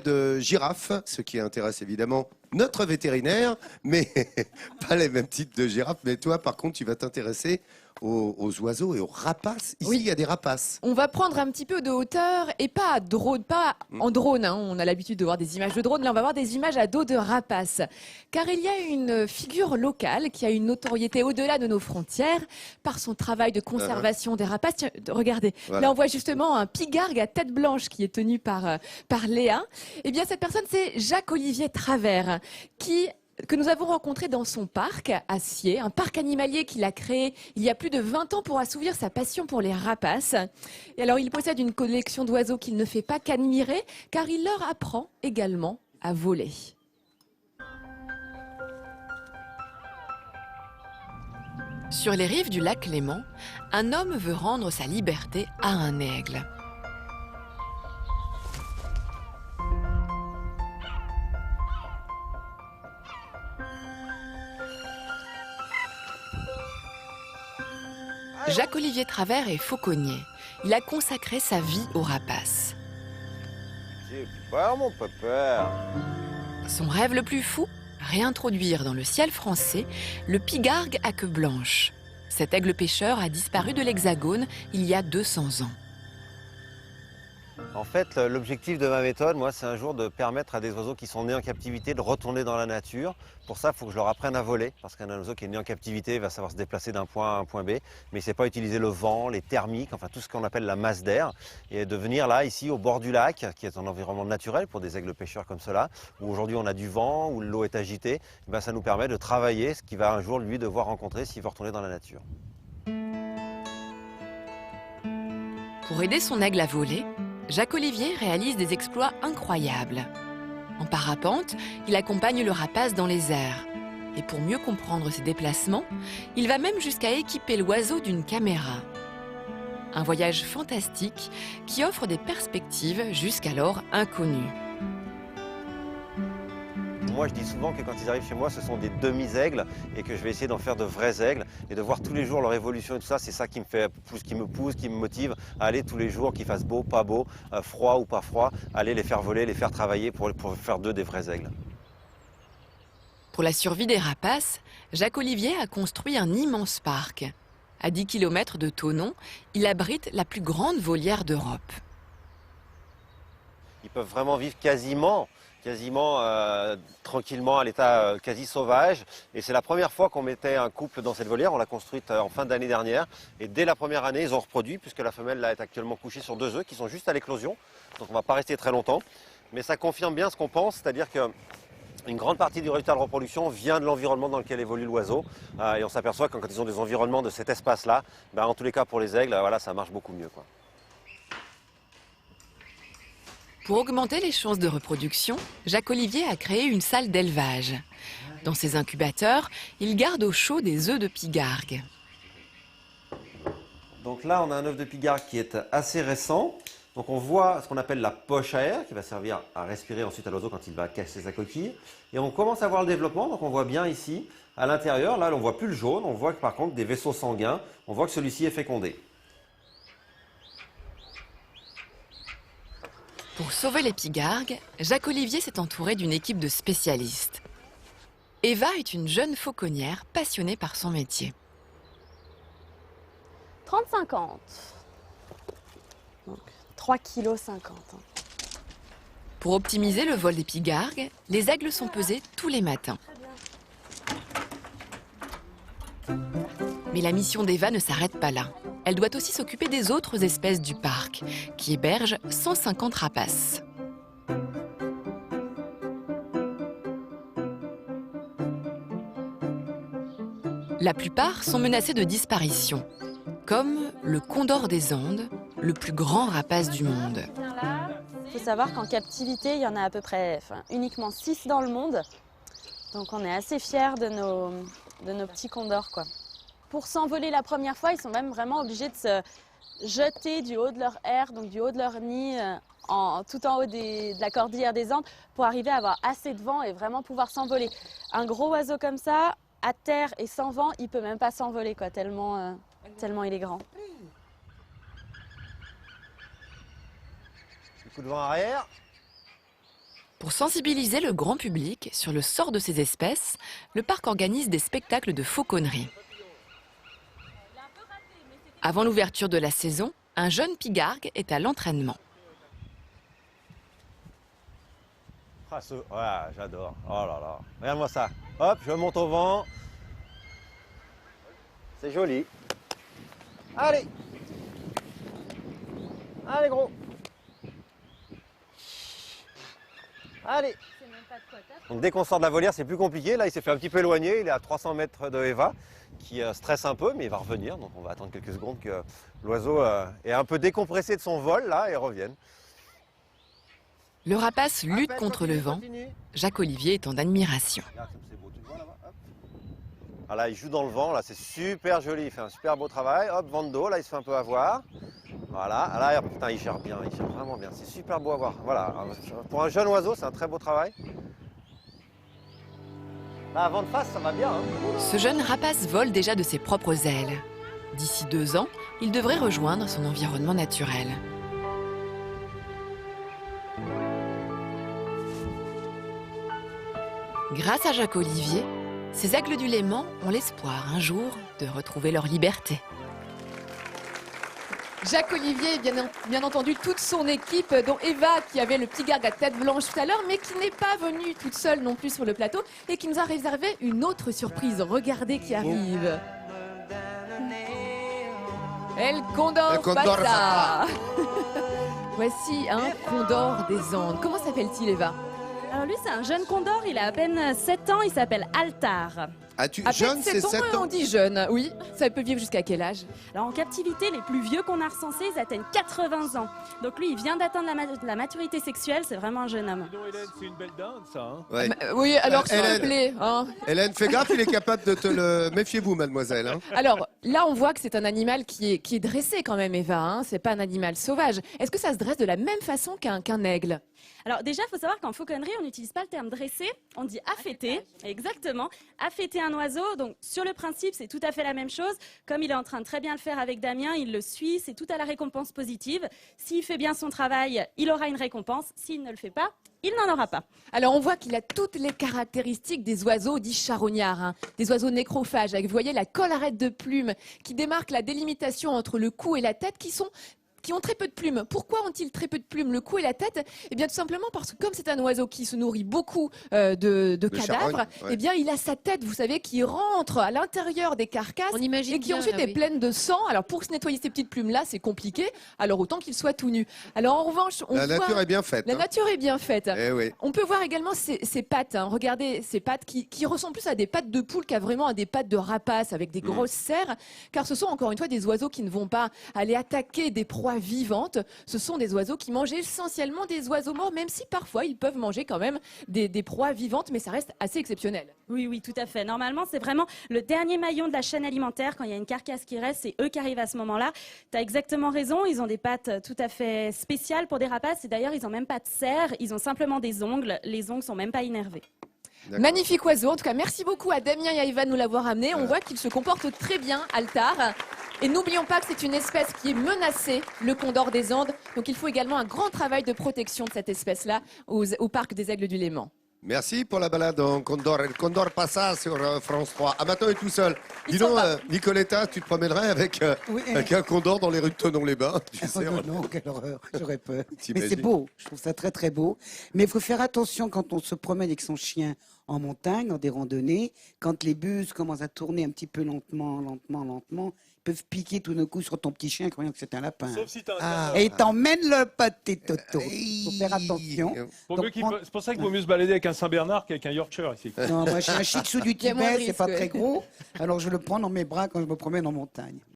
de girafes, ce qui intéresse évidemment notre vétérinaire, mais pas les mêmes types de girafes. Mais toi, par contre, tu vas t'intéresser aux oiseaux et aux rapaces. Ici, Oui. il y a des rapaces. On va prendre un petit peu de hauteur et pas en drone. Hein. On a l'habitude de voir des images de drone. Là, on va voir des images à dos de rapaces. Car il y a une figure locale qui a une notoriété au-delà de nos frontières par son travail de conservation des rapaces. Tiens, regardez, Voilà. là, on voit justement un pigargue à tête blanche qui est tenu par Léa. Eh bien, cette personne, c'est Jacques-Olivier Travers que nous avons rencontré dans son parc à Sciez, un parc animalier qu'il a créé il y a plus de 20 ans pour assouvir sa passion pour les rapaces. Et alors, il possède une collection d'oiseaux qu'il ne fait pas qu'admirer, car il leur apprend également à voler. Sur les rives du lac Léman, un homme veut rendre sa liberté à un aigle. Jacques-Olivier Travers est fauconnier. Il a consacré sa vie aux rapaces. J'ai peur, mon papa. Son rêve le plus fou, réintroduire dans le ciel français le pigargue à queue blanche. Cet aigle pêcheur a disparu de l'Hexagone il y a 200 ans. En fait, l'objectif de ma méthode, moi, c'est un jour de permettre à des oiseaux qui sont nés en captivité de retourner dans la nature. Pour ça, il faut que je leur apprenne à voler, parce qu'un oiseau qui est né en captivité va savoir se déplacer d'un point A à un point B, mais il ne sait pas utiliser le vent, les thermiques, enfin tout ce qu'on appelle la masse d'air. Et de venir là, ici, au bord du lac, qui est un environnement naturel pour des aigles pêcheurs comme cela, où aujourd'hui on a du vent, où l'eau est agitée, ben, ça nous permet de travailler ce qu'il va un jour, lui, devoir rencontrer s'il veut retourner dans la nature. Pour aider son aigle à voler, Jacques-Olivier réalise des exploits incroyables. En parapente, il accompagne le rapace dans les airs. Et pour mieux comprendre ses déplacements, il va même jusqu'à équiper l'oiseau d'une caméra. Un voyage fantastique qui offre des perspectives jusqu'alors inconnues. Moi, je dis souvent que quand ils arrivent chez moi, ce sont des demi-aigles et que je vais essayer d'en faire de vrais aigles et de voir tous les jours leur évolution et tout ça. C'est ça qui me pousse, qui me motive à aller tous les jours, qu'il fasse beau, pas beau, froid ou pas froid, aller les faire voler, les faire travailler pour faire d'eux des vrais aigles. Pour la survie des rapaces, Jacques-Olivier a construit un immense parc. À 10 km de Thonon, il abrite la plus grande volière d'Europe. Ils peuvent vraiment vivre quasiment tranquillement à l'état quasi sauvage. Et c'est la première fois qu'on mettait un couple dans cette volière. On l'a construite en fin d'année dernière. Et dès la première année, ils ont reproduit, puisque la femelle là, est actuellement couchée sur 2 œufs qui sont juste à l'éclosion. Donc on ne va pas rester très longtemps. Mais ça confirme bien ce qu'on pense, c'est-à-dire qu'une grande partie du résultat de reproduction vient de l'environnement dans lequel évolue l'oiseau. Et on s'aperçoit que quand ils ont des environnements de cet espace-là, en tous les cas pour les aigles, voilà, ça marche beaucoup mieux, quoi. Pour augmenter les chances de reproduction, Jacques-Olivier a créé une salle d'élevage. Dans ses incubateurs, il garde au chaud des œufs de pigargue. Donc là, on a un œuf de pigargue qui est assez récent. Donc on voit ce qu'on appelle la poche à air qui va servir à respirer ensuite à l'oiseau quand il va casser sa coquille. Et on commence à voir le développement. Donc on voit bien ici, à l'intérieur, là on ne voit plus le jaune. On voit que par contre des vaisseaux sanguins, on voit que celui-ci est fécondé. Pour sauver les pigargues, Jacques-Olivier s'est entouré d'une équipe de spécialistes. Eva est une jeune fauconnière passionnée par son métier. 30-50. Donc 3,50 kg. Pour optimiser le vol des pigargues, les aigles sont pesés tous les matins. Mais la mission d'Eva ne s'arrête pas là. Elle doit aussi s'occuper des autres espèces du parc, qui hébergent 150 rapaces. La plupart sont menacés de disparition, comme le condor des Andes, le plus grand rapace du monde. Il faut savoir qu'en captivité, il y en a à peu près uniquement 6 dans le monde. Donc on est assez fiers de nos petits condors, quoi. Pour s'envoler la première fois, ils sont même vraiment obligés de se jeter du haut de leur aire, donc du haut de leur nid, tout en haut de la cordillère des Andes, pour arriver à avoir assez de vent et vraiment pouvoir s'envoler. Un gros oiseau comme ça, à terre et sans vent, il ne peut même pas s'envoler, quoi, tellement il est grand. Coup de vent arrière. Pour sensibiliser le grand public sur le sort de ces espèces, le parc organise des spectacles de fauconnerie. Avant l'ouverture de la saison, un jeune pigargue est à l'entraînement. Ah, voilà, j'adore. Oh là là. Regarde-moi ça. Hop, je monte au vent. C'est joli. Allez. Allez, gros. Allez. Donc dès qu'on sort de la volière, c'est plus compliqué. Là, il s'est fait un petit peu éloigner. Il est à 300 mètres de Eva, qui stresse un peu, mais il va revenir. Donc on va attendre quelques secondes que l'oiseau est un peu décompressé de son vol là et revienne. Le rapace lutte contre le vent. Jacques Olivier est en admiration. Regarde comme c'est beau, tu le vois là-bas. Hop. Ah là, il joue dans le vent, là, c'est super joli. Il fait un super beau travail. Hop, vent de dos, là, il se fait un peu avoir. Voilà, ah là, putain, il gère bien, il gère vraiment bien. C'est super beau à voir. Voilà, pour un jeune oiseau, c'est un très beau travail. Là, vent de face, ça va bien. Hein. Ce jeune rapace vole déjà de ses propres ailes. D'ici 2 ans, il devrait rejoindre son environnement naturel. Grâce à Jacques Olivier, ces aigles du Léman ont l'espoir un jour de retrouver leur liberté. Jacques Olivier et bien entendu toute son équipe, dont Eva qui avait le pigargue à tête blanche tout à l'heure, mais qui n'est pas venue toute seule non plus sur le plateau et qui nous a réservé une autre surprise. Regardez qui arrive. El Condor Pasa. Voici un condor des Andes. Comment s'appelle-t-il, Eva? Alors lui, c'est un jeune condor, il a à peine 7 ans, il s'appelle Altar. As-tu À jeune, peine c'est 7 7 ans, ans? on dit jeune, oui. Ça peut vivre jusqu'à quel âge? Alors en captivité, les plus vieux qu'on a recensés, ils atteignent 80 ans. Donc lui, il vient d'atteindre la maturité sexuelle, c'est vraiment un jeune homme. Dis donc, Hélène, c'est une belle dinde, ça. Hein. Ouais. Oui, alors s'il Hélène. vous plaît. Hein. Hélène, fais gaffe, il est capable de te le... Méfiez-vous, mademoiselle. Hein. Alors là, on voit que c'est un animal qui est dressé quand même, Eva. Hein. C'est pas un animal sauvage. Est-ce que ça se dresse de la même façon qu'un aigle? Alors déjà, il faut savoir qu'en fauconnerie, on n'utilise pas le terme dresser, on dit affêter. Exactement, affêter un oiseau. Donc sur le principe, c'est tout à fait la même chose. Comme il est en train de très bien le faire avec Damien, il le suit, c'est tout à la récompense positive. S'il fait bien son travail, il aura une récompense. S'il ne le fait pas, il n'en aura pas. Alors on voit qu'il a toutes les caractéristiques des oiseaux dits charognards, hein. Des oiseaux nécrophages, avec, vous voyez, la collerette de plumes qui démarque la délimitation entre le cou et la tête qui ont très peu de plumes. Pourquoi ont-ils très peu de plumes, le cou et la tête? Eh bien tout simplement parce que comme c'est un oiseau qui se nourrit beaucoup de cadavres, charogne, ouais. eh bien il a sa tête, vous savez, qui rentre à l'intérieur des carcasses On imagine et qui bien, ensuite là, est oui. pleine de sang. Alors pour se nettoyer ces petites plumes-là, c'est compliqué, alors autant qu'il soit tout nu. Alors en revanche, on La voit... nature est bien faite. La hein. nature est bien faite. Eh oui. On peut voir également ses pattes. Hein. Regardez ces pattes qui ressemblent plus à des pattes de poule qu'à vraiment à des pattes de rapace avec des grosses serres. Car ce sont encore une fois des oiseaux qui ne vont pas aller attaquer des proies vivantes. Ce sont des oiseaux qui mangent essentiellement des oiseaux morts, même si parfois ils peuvent manger quand même des proies vivantes, mais ça reste assez exceptionnel. Oui, oui, tout à fait. Normalement, c'est vraiment le dernier maillon de la chaîne alimentaire. Quand il y a une carcasse qui reste, c'est eux qui arrivent à ce moment-là. Tu as exactement raison. Ils ont des pattes tout à fait spéciales pour des rapaces. Et d'ailleurs, ils n'ont même pas de serre. Ils ont simplement des ongles. Les ongles sont même pas innervés. D'accord. Magnifique oiseau. En tout cas, merci beaucoup à Damien et à Eva de nous l'avoir amené. On voit qu'il se comporte très bien, Altar. Et n'oublions pas que c'est une espèce qui est menacée, le condor des Andes. Donc il faut également un grand travail de protection de cette espèce-là au parc des Aigles du Léman. Merci pour la balade en Condor. El Condor Pasa sur France 3. Ah, maintenant, il est tout seul. Dis donc, Nicoletta, tu te promènerais avec un condor dans les rues de Thonon-les-Bains, tu sais, Non, quelle horreur, j'aurais peur. Mais T'imagines. c'est beau, je trouve ça très très beau. Mais il faut faire attention quand on se promène avec son chien en montagne, dans des randonnées, quand les buses commencent à tourner un petit peu lentement, ils peuvent piquer tout d'un coup sur ton petit chien croyant que c'est un lapin. Sauf si t'as un Ah. canard. Et t'emmènes le pâté toto. Il faut faire attention. Vaut Donc, mieux qu'il prendre- peut- C'est pour ça qu'il vaut mieux se balader avec un Saint-Bernard qu'avec un Yorkshire ici. Non, moi j'ai un shih tzu du Il y a moins de Tibet, c'est pas risques, très ouais. gros. Alors je le prends dans mes bras quand je me promène en montagne.